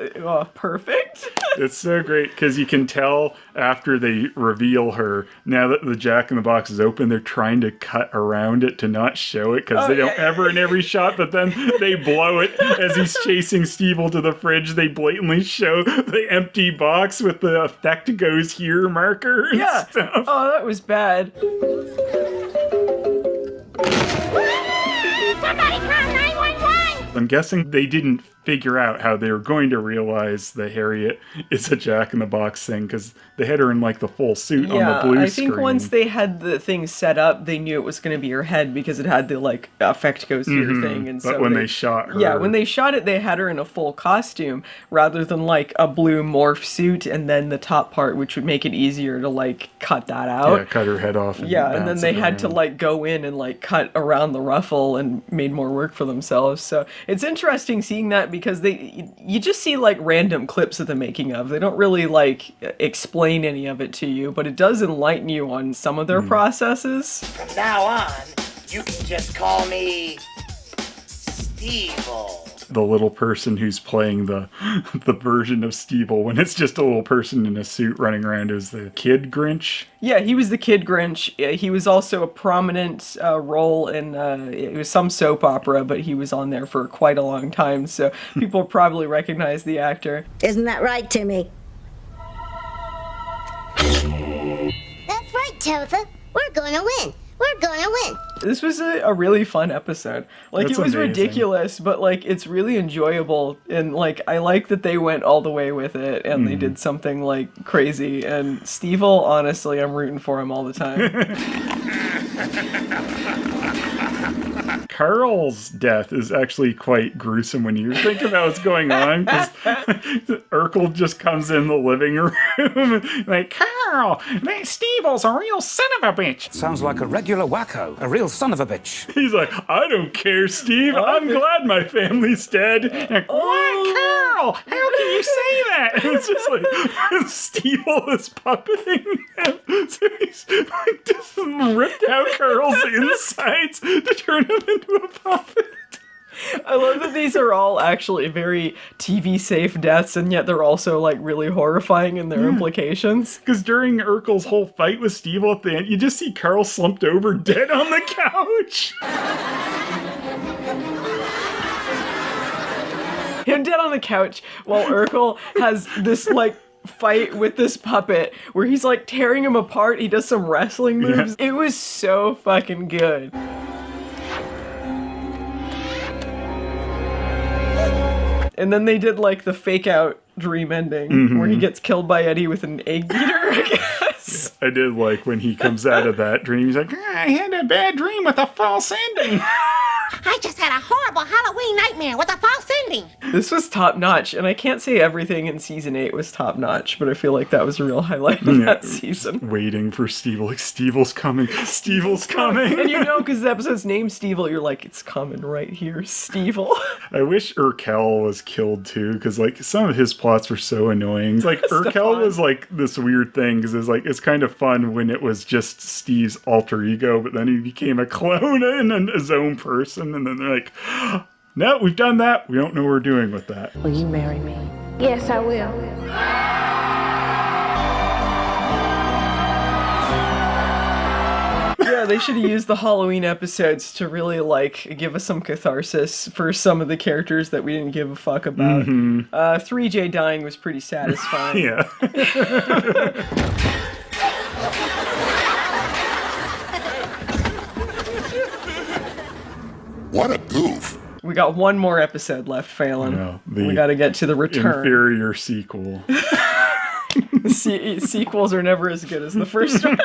perfect. It's so great because you can tell after they reveal her, now that the jack-in-the-box is open, they're trying to cut around it to not show it because they don't ever in every shot, but then they blow it as he's chasing Stevil to the fridge. They blatantly show the empty box with the effect goes here marker and stuff. Oh, that was bad. Somebody call 911! I'm guessing they didn't figure out how they were going to realize that Harriet is a jack-in-the-box thing because they had her in like the full suit on the blue screen. I think once they had the thing set up, they knew it was going to be her head because it had the like effect goes here thing. And but so when they shot her, yeah, when they shot it, they had her in a full costume rather than like a blue morph suit and then the top part, which would make it easier to like cut that out. Yeah, cut her head off. And and then they had to around. like go in and like cut around the ruffle and made more work for themselves. So it's interesting seeing that because you just see like random clips of the making of. They don't really like explain any of it to you, but it does enlighten you on some of their processes. From now on, you can just call me Stevil. The little person who's playing the version of Stevil when it's just a little person in a suit running around is the Kid Grinch. Yeah, he was the Kid Grinch. He was also a prominent role in it was some soap opera, but he was on there for quite a long time, so people probably recognize the actor. Isn't that right, Timmy? That's right, Tabitha. We're gonna win. We're gonna win. This was a really fun episode. Like, That's it was amazing. ridiculous, but like it's really enjoyable, and like I like that they went all the way with it and they did something like crazy. And Stevil, honestly, I'm rooting for him all the time. Carl's death is actually quite gruesome when you think about what's going on, because Urkel just comes in the living room like, Carl, that Stevil's a real son of a bitch. Sounds like a regular wacko, a real son of a bitch. He's like, I don't care, Steve. I'm glad my family's dead. Like, what, Carl? How can you say that? And it's just like, Stevil is puppeting him. So he's like, just ripped out Carl's insides to turn him into a puppet. I love that these are all actually very TV safe deaths, and yet they're also like really horrifying in their implications. Because during Urkel's whole fight with Stevil at the end, you just see Carl slumped over dead on the couch. Him dead on the couch while Urkel has this like fight with this puppet where he's like tearing him apart. He does some wrestling moves. Yeah. It was so fucking good. And then they did like the fake out dream ending where he gets killed by Eddie with an egg beater, I guess. I did like when he comes out of that dream, he's like, I had a bad dream with a false ending. I just had a horrible Halloween nightmare with a false ending. This was top notch, and I can't say everything in season 8 was top notch, but I feel like that was a real highlight of that season. Waiting for Stevil, like, Stevil's coming, Stevil's coming. And you know, because the episode's named Stevil, you're like, it's coming right here, Stevil. I wish Urkel was killed too, because like some of his plots were so annoying. Like Urkel was like this weird thing, because it's like, it's kind of fun when it was just Steve's alter ego, but then he became a clone and his own person. And then they're like, no, we've done that. We don't know what we're doing with that. Will you marry me? Yes, I will. Yeah, they should have used the Halloween episodes to really, like, give us some catharsis for some of the characters that we didn't give a fuck about. 3J dying was pretty satisfying. Yeah. What a goof. We got one more episode left, Phelan. No, we got to get to the return. Inferior sequel. Sequels are never as good as the first one.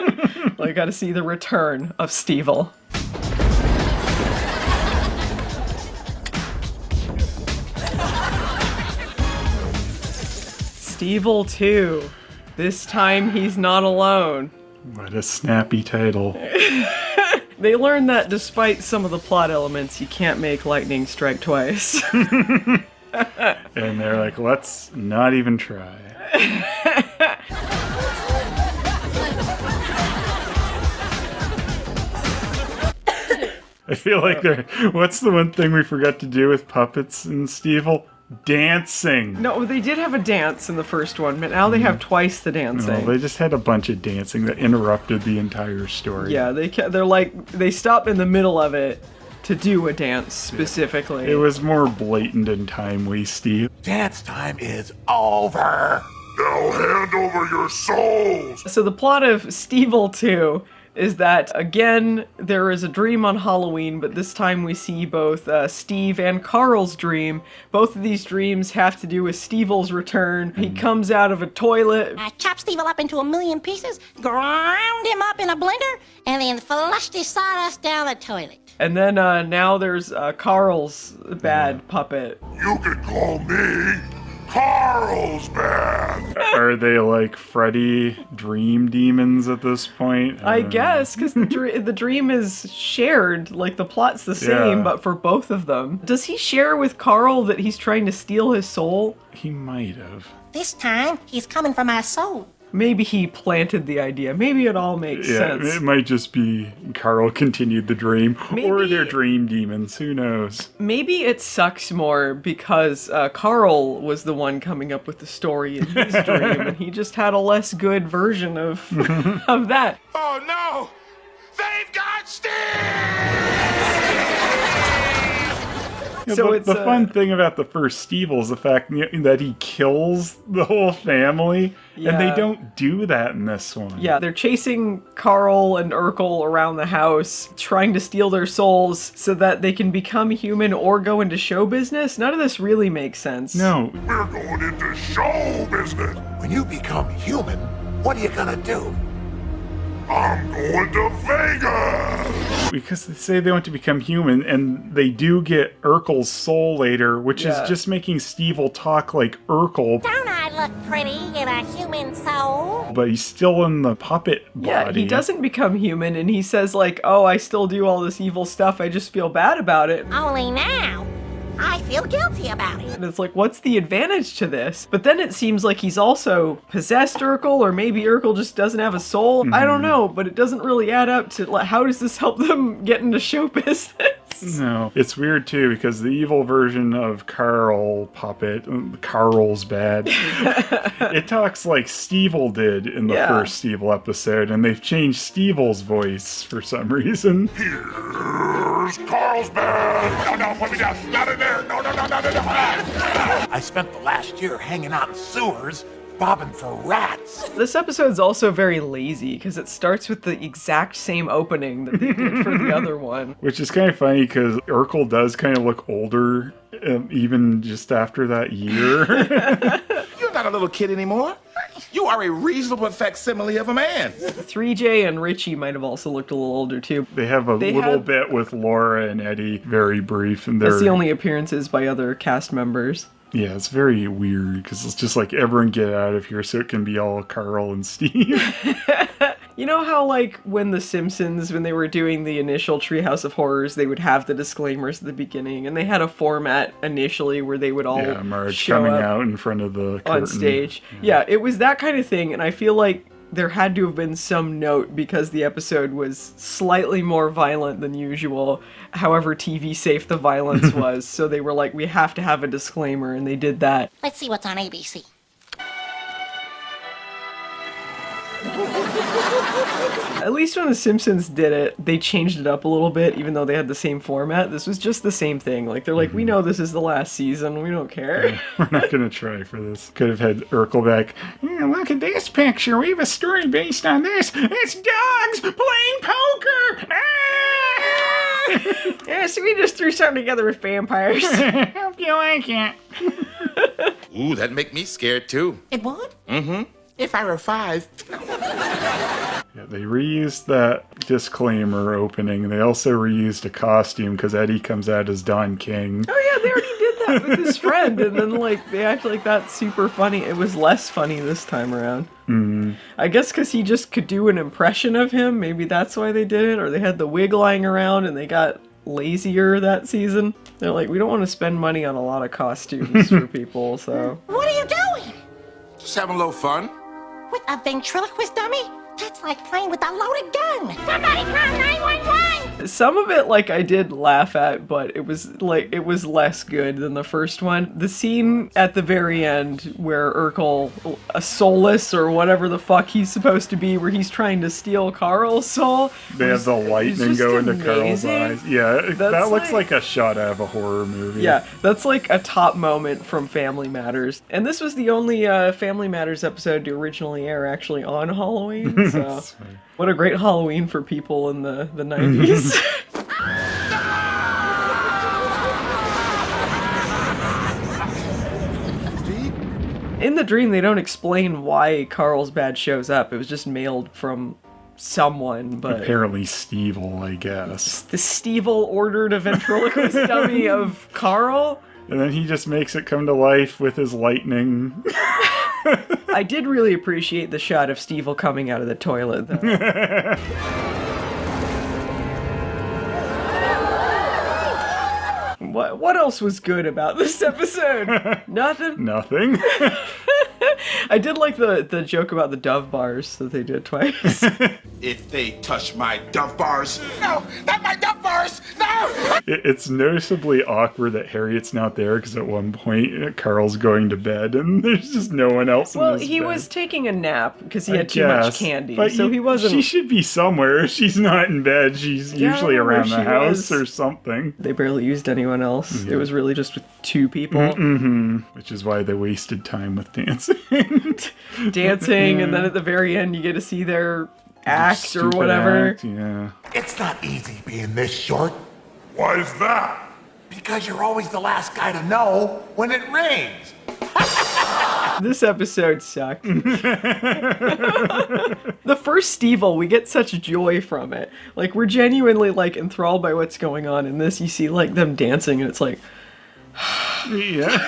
Well, you got to see the return of Stevil. Stevil II. This time he's not alone. What a snappy title. They learned that despite some of the plot elements, you can't make lightning strike twice. And they're like, let's not even try. I feel like what's the one thing we forgot to do with puppets in Stevil? Dancing. No, they did have a dance in the first one, but now they have twice the dancing. No, they just had a bunch of dancing that interrupted the entire story. Yeah, they stopped in the middle of it to do a dance specifically. It was more blatant and timely, Steve. Dance time is over. Now hand over your souls. So the plot of Stevil II is that, again, there is a dream on Halloween, but this time we see both Steve and Carl's dream. Both of these dreams have to do with Stevil's return. He comes out of a toilet. I chopped Stevil up into 1,000,000 pieces, ground him up in a blender, and then flushed his sawdust down the toilet. And then now there's Carl's bad puppet. You can call me Carlsbad. Are they like Freddy dream demons at this point? I guess, because the dream is shared. Like, the plot's the same, but for both of them. Does he share with Carl that he's trying to steal his soul? He might have. This time, he's coming for my soul. Maybe he planted the idea. Maybe it all makes sense. It might just be Carl continued the dream. Or they're dream demons. Who knows? Maybe it sucks more because Carl was the one coming up with the story in his dream, and he just had a less good version of of that. Oh no! They've got Steve! Yeah, So the fun thing about the first Stevil is the fact that he kills the whole family, and they don't do that in this one. Yeah, they're chasing Carl and Urkel around the house, trying to steal their souls so that they can become human or go into show business. None of this really makes sense. No. We're going into show business. When you become human, what are you gonna do? I'm going to Vegas! Because they say they want to become human, and they do get Urkel's soul later, which is just making Stevil talk like Urkel. Don't I look pretty in a human soul? But he's still in the puppet body. Yeah, he doesn't become human, and he says like, oh, I still do all this evil stuff, I just feel bad about it. Only now, I feel guilty about it. And it's like, what's the advantage to this? But then it seems like he's also possessed Urkel, or maybe Urkel just doesn't have a soul. I don't know, but it doesn't really add up to, like, how does this help them get into show business? No. It's weird, too, because the evil version of Carl puppet, Carl's bad, it talks like Stevil did in the first Stevil episode, and they've changed Stevil's voice for some reason. Here's Carlsbad! No, put me down! Not in there! No! I spent the last year hanging out in sewers, bobbing for rats. This episode's also very lazy because it starts with the exact same opening that they did for the other one. Which is kind of funny because Urkel does kind of look older even just after that year. You're not a little kid anymore. You are a reasonable facsimile of a man. 3J and Richie might have also looked a little older too. They have a little bit with Laura and Eddie, very brief. And that's the only appearances by other cast members. Yeah, it's very weird because it's just like, everyone get out of here so it can be all Carl and Steve. You know how, like, when The Simpsons, when they were doing the initial Treehouse of Horrors, they would have the disclaimers at the beginning, and they had a format initially where they would all Marge show coming up out in front of the curtain. on stage. Yeah, it was that kind of thing, and I feel like there had to have been some note because the episode was slightly more violent than usual, however TV safe the violence was, so they were like, we have to have a disclaimer, and they did that. Let's see what's on ABC. At least when The Simpsons did it, they changed it up a little bit, even though they had the same format. This was just the same thing. Like, they're like, we know this is the last season. We don't care. Yeah, we're not going to try for this. Could have had Urkel back. Yeah, look at this picture. We have a story based on this. It's dogs playing poker. Ah! Yeah, so we just threw something together with vampires. Hope you like it. Ooh, that'd make me scared too. It would? Mm-hmm. If I were 5. Yeah, they reused that disclaimer opening. They also reused a costume because Eddie comes out as Don King. Oh yeah, they already did that with his friend, and then like they act like that's super funny. It was less funny this time around. Mm-hmm. I guess because he just could do an impression of him. Maybe that's why they did it, or they had the wig lying around and they got lazier that season. They're like, we don't want to spend money on a lot of costumes for people, so. What are you doing? Just having a little fun. With a ventriloquist dummy? That's like playing with a loaded gun. Somebody call 911! Some of it, like, I did laugh at, but it was less good than the first one. The scene at the very end where Urkel, a soulless or whatever the fuck he's supposed to be, where he's trying to steal Carl's soul. They have the lightning go into Carl's eyes. Yeah, that looks like a shot out of a horror movie. Yeah, that's like a top moment from Family Matters. And this was the only Family Matters episode to originally air actually on Halloween, so... What a great Halloween for people in the 90s. In the dream, they don't explain why Carlsbad shows up. It was just mailed from someone, but... Apparently Stevil, I guess. The Stevil ordered a ventriloquist dummy of Carl? And then he just makes it come to life with his lightning. I did really appreciate the shot of Stevil coming out of the toilet, though. What else was good about this episode? Nothing? Nothing. I did like the joke about the Dove bars that they did twice. If they touch my Dove bars. No, not my Dove bars! No! It's noticeably awkward that Harriet's not there because at one point Carl's going to bed and there's just no one else in his he bed. was taking a nap because he had too much candy, but so he wasn't... She should be somewhere. If she's not in bed, she's usually around the house or something. They barely used anyone else. Yeah. It was really just with two people. Mm-hmm. Which is why they wasted time with dancing. Dancing, and then at the very end you get to see their act or whatever. Act, yeah. It's not easy being this short. Why is that? Because you're always the last guy to know when it rains. This episode sucked. The first Stevil, we get such joy from it. Like, we're genuinely, like, enthralled by what's going on. In this, you see, like, them dancing, and it's like... yeah.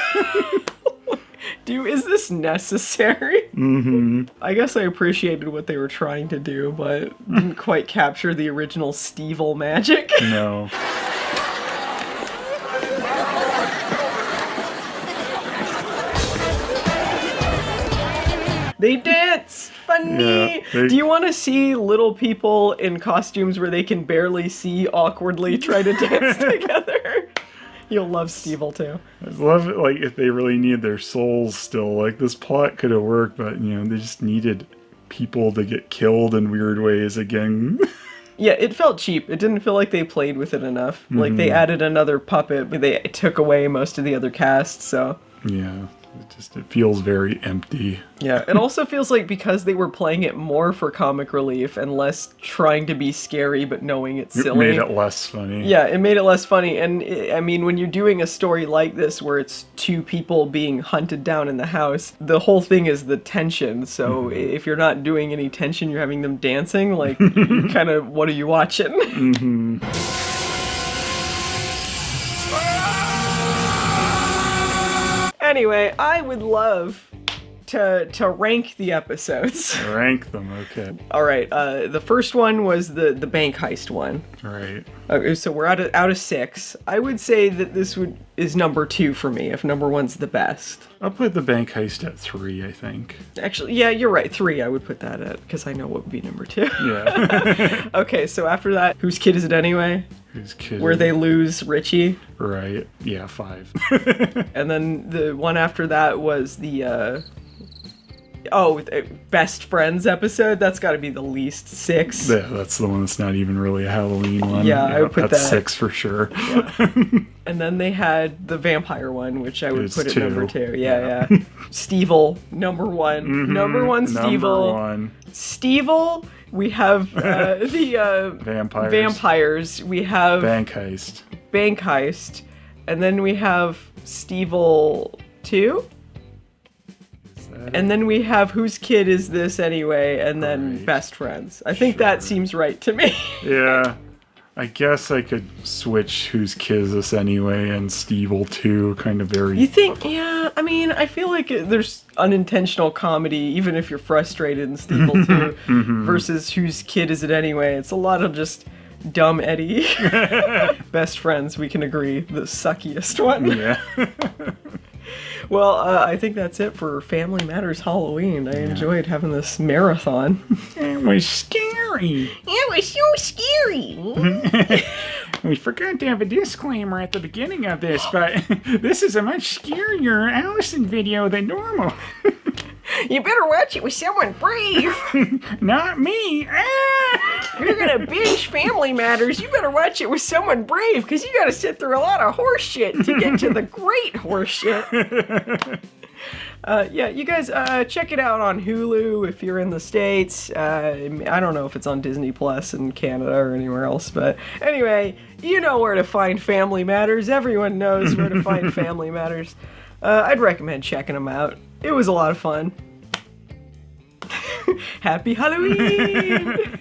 Is this necessary? Mm-hmm. I guess I appreciated what they were trying to do, but didn't quite capture the original Stevil magic. No. They dance! Funny! Yeah, Do you want to see little people in costumes where they can barely see awkwardly try to dance together? You'll love Stevil II. I love it, like, if they really need their souls still. Like, this plot could have worked, but, you know, they just needed people to get killed in weird ways again. Yeah, it felt cheap. It didn't feel like they played with it enough. Like, they added another puppet, but they took away most of the other cast, so... Yeah. It feels very empty. Yeah, it also feels like because they were playing it more for comic relief and less trying to be scary but knowing it's silly. It made it less funny. Yeah, it made it less funny. And I mean, when you're doing a story like this where it's two people being hunted down in the house, the whole thing is the tension. So if you're not doing any tension, you're having them dancing, like, kind of, what are you watching? Mm-hmm. Anyway, I would love to rank the episodes. Rank them, okay. All right, the first one was the bank heist one. Right. Okay, so we're out of 6. I would say that this is number 2 for me, if number 1's the best. I'll put the bank heist at 3, I think. Actually, yeah, you're right. 3, I would put that at, because I know what would be number 2. Yeah. Okay, so after that, whose kid is it anyway? Whose kid? Where they lose Richie. Right. Yeah, 5. And then the one after that was the best friends episode. That's got to be the least 6. Yeah, that's the one that's not even really a Halloween one. Yeah, I would put that's that. 6 for sure. Yeah. And then they had the vampire one, which I would put at 2. number 2. Yeah. Stevil, number 1. Mm-hmm. Number 1, Stevil. Number 1. Stevil. We have the vampires. We have bank heist. And then we have Stevil 2. And then we have Whose Kid Is This Anyway? And then Best Friends. I think that seems right to me. Yeah. I guess I could switch Whose Kid Is This Anyway and Stevil 2 kind of very... You think? Yeah, I mean, I feel like there's unintentional comedy, even if you're frustrated in Stevil 2, versus Whose Kid Is It Anyway? It's a lot of just dumb Eddie. Best Friends, we can agree, the suckiest one. Yeah. Well, I think that's it for Family Matters Halloween. I enjoyed having this marathon. It was scary. scary. It was so scary. We forgot to have a disclaimer at the beginning of this, but this is a much scarier Allison video than normal. You better watch it with someone brave. Not me. If you're gonna binge Family Matters, you better watch it with someone brave, because you gotta sit through a lot of horse shit to get to the great horse shit. Yeah, you guys, check it out on Hulu if you're in the States. I don't know if it's on Disney Plus in Canada or anywhere else, but anyway, you know where to find Family Matters. Everyone knows where to find Family Matters. I'd recommend checking them out. It was a lot of fun. Happy Halloween!